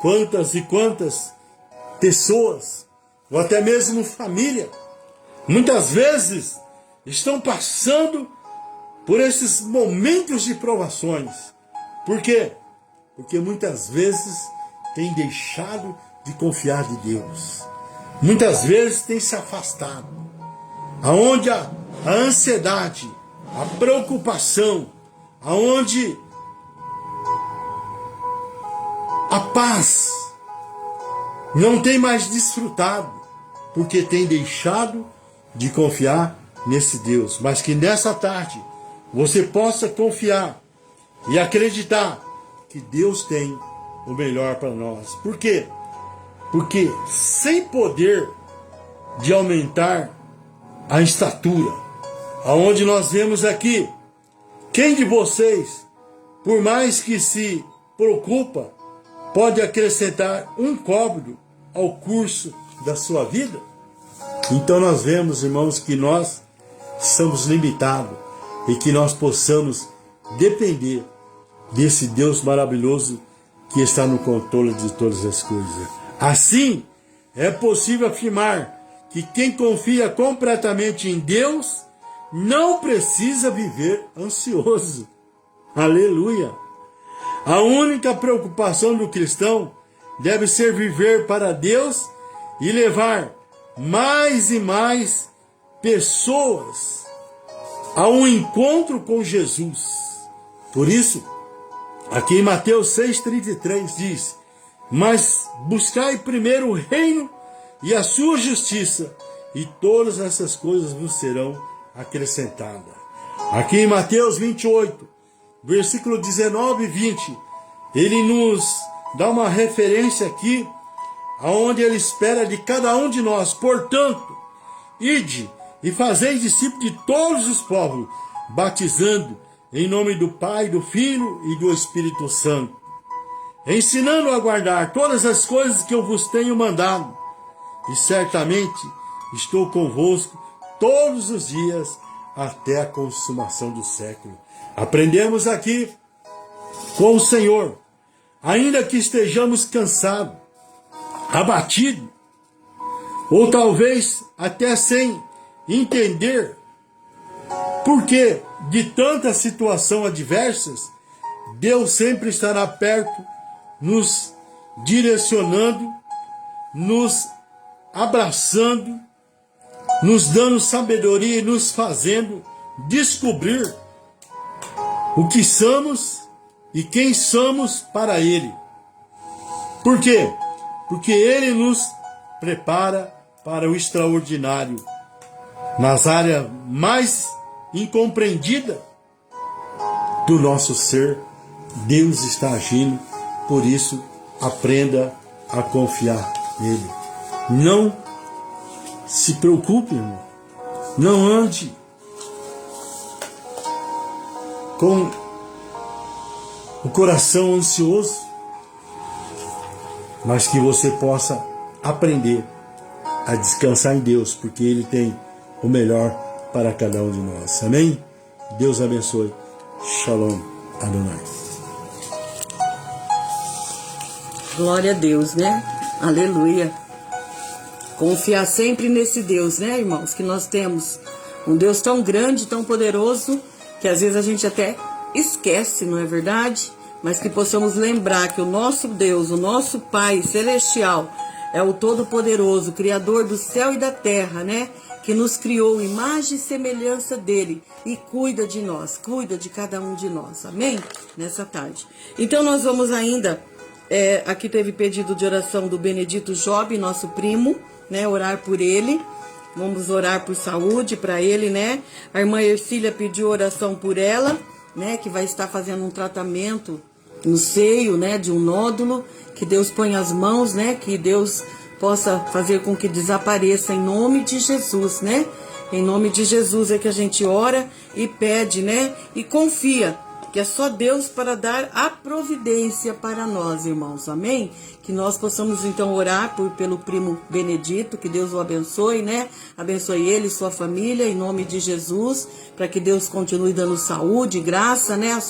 Quantas e quantas pessoas, ou até mesmo família, muitas vezes estão passando por esses momentos de provações. Por quê? Porque muitas vezes têm deixado de confiar de Deus. Muitas vezes têm se afastado. Aonde a ansiedade, a preocupação, aonde a paz não tem mais desfrutado, porque tem deixado de confiar nesse Deus. Mas que nessa tarde você possa confiar e acreditar que Deus tem o melhor para nós. Por quê? Porque sem poder de aumentar a estatura, aonde nós vemos aqui, quem de vocês, por mais que se preocupa, pode acrescentar um côvado ao curso da sua vida? Então nós vemos, irmãos, que nós somos limitados e que nós possamos depender desse Deus maravilhoso que está no controle de todas as coisas. Assim, é possível afirmar que quem confia completamente em Deus não precisa viver ansioso. Aleluia! A única preocupação do cristão deve ser viver para Deus e levar mais e mais pessoas a um encontro com Jesus. Por isso, aqui em Mateus 6,33 diz: mas buscai primeiro o reino e a sua justiça, e todas essas coisas vos serão acrescentadas. Aqui em Mateus 28, versículo 19 e 20, ele nos dá uma referência aqui, aonde ele espera de cada um de nós. Portanto, ide e fazei discípulos de todos os povos, batizando em nome do Pai, do Filho e do Espírito Santo, ensinando a guardar todas as coisas que eu vos tenho mandado. E certamente estou convosco todos os dias até a consumação do século. Aprendemos aqui com o Senhor, ainda que estejamos cansados, abatidos, ou talvez até sem entender porque de tantas situações adversas, Deus sempre estará perto, nos direcionando, nos abraçando, nos dando sabedoria e nos fazendo descobrir o que somos e quem somos para Ele. Por quê? Porque Ele nos prepara para o extraordinário. Nas áreas mais incompreendidas do nosso ser, Deus está agindo. Por isso, aprenda a confiar nele. Não se preocupe, irmão. Não ande com o coração ansioso, mas que você possa aprender a descansar em Deus, porque Ele tem o melhor para cada um de nós. Amém? Deus abençoe. Shalom Adonai. Glória a Deus, né? Aleluia. Confiar sempre nesse Deus, né, irmãos? Que nós temos um Deus tão grande, tão poderoso, que às vezes a gente até esquece, não é verdade? Mas que possamos lembrar que o nosso Deus, o nosso Pai Celestial, é o Todo-Poderoso, Criador do céu e da terra, né? Que nos criou imagem e semelhança dele e cuida de nós, cuida de cada um de nós, amém? Nessa tarde. Então nós vamos ainda, aqui teve pedido de oração do Benedito Job, nosso primo, né? Orar por ele, vamos orar por saúde para ele, né? A irmã Ercília pediu oração por ela, né? Que vai estar fazendo um tratamento no seio, né? De um nódulo, que Deus ponha as mãos, né? Que Deus possa fazer com que desapareça em nome de Jesus, né? Em nome de Jesus é que a gente ora e pede, né? E confia que é só Deus para dar a providência para nós, irmãos, amém? Que nós possamos então orar pelo primo Benedito, que Deus o abençoe, né? Abençoe ele e sua família, em nome de Jesus, para que Deus continue dando saúde, graça, né?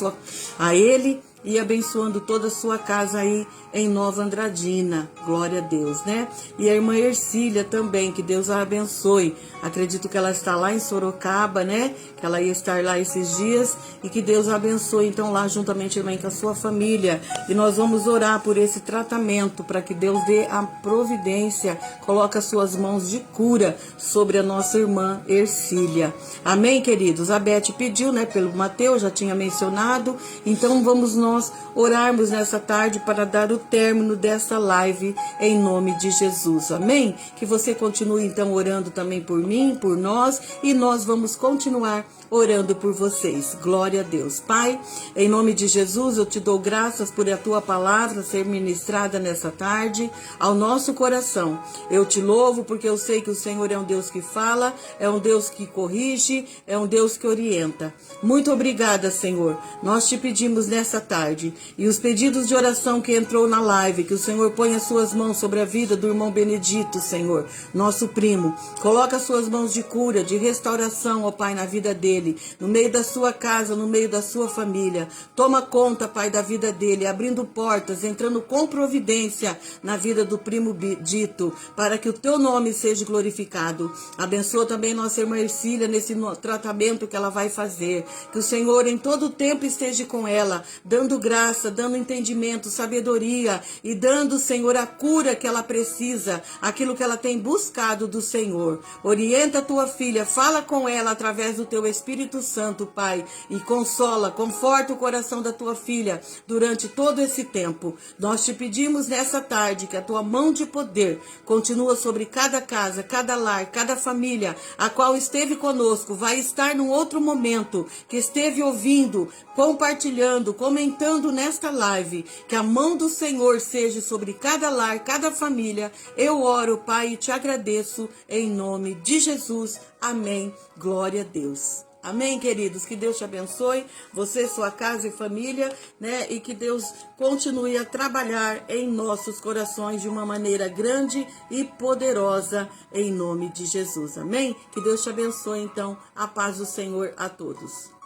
A ele e abençoando toda a sua casa aí em Nova Andradina, glória a Deus, né? E a irmã Ercília também, que Deus a abençoe. Acredito que ela está lá em Sorocaba, né? Que ela ia estar lá esses dias e que Deus a abençoe, então, lá juntamente também com a sua família. E nós vamos orar por esse tratamento, para que Deus dê a providência, coloque as suas mãos de cura sobre a nossa irmã Ercília. Amém, queridos? A Beth pediu, né, pelo Mateus, já tinha mencionado, então vamos nós orarmos nessa tarde para dar o término dessa live em nome de Jesus, amém? Que você continue então orando também por mim, por nós, e nós vamos continuar orando por vocês. Glória a Deus. Pai, em nome de Jesus, eu te dou graças por a tua palavra ser ministrada nessa tarde ao nosso coração. Eu te louvo porque eu sei que o Senhor é um Deus que fala, é um Deus que corrige, é um Deus que orienta. Muito obrigada, Senhor. Nós te pedimos nessa tarde, e os pedidos de oração que entrou na live, que o Senhor ponha as suas mãos sobre a vida do irmão Benedito, Senhor, nosso primo. Coloca as suas mãos de cura, de restauração, ó Pai, na vida dele, no meio da sua casa, no meio da sua família. Toma conta, Pai, da vida dele, abrindo portas, entrando com providência na vida do primo Dito, para que o teu nome seja glorificado. Abençoa também nossa irmã Ercília nesse tratamento que ela vai fazer. Que o Senhor em todo o tempo esteja com ela, dando graça, dando entendimento, sabedoria e dando, Senhor, a cura que ela precisa, aquilo que ela tem buscado do Senhor. Orienta a tua filha, fala com ela através do teu Espírito Espírito Santo, Pai, e conforta o coração da tua filha durante todo esse tempo. Nós te pedimos nessa tarde que a tua mão de poder continua sobre cada casa, cada lar, cada família, a qual esteve conosco, vai estar num outro momento, que esteve ouvindo, compartilhando, comentando nesta live, que a mão do Senhor seja sobre cada lar, cada família. Eu oro, Pai, e te agradeço em nome de Jesus. Amém. Glória a Deus. Amém, queridos? Que Deus te abençoe, você, sua casa e família, né? E que Deus continue a trabalhar em nossos corações de uma maneira grande e poderosa, em nome de Jesus. Amém? Que Deus te abençoe, então. A paz do Senhor a todos.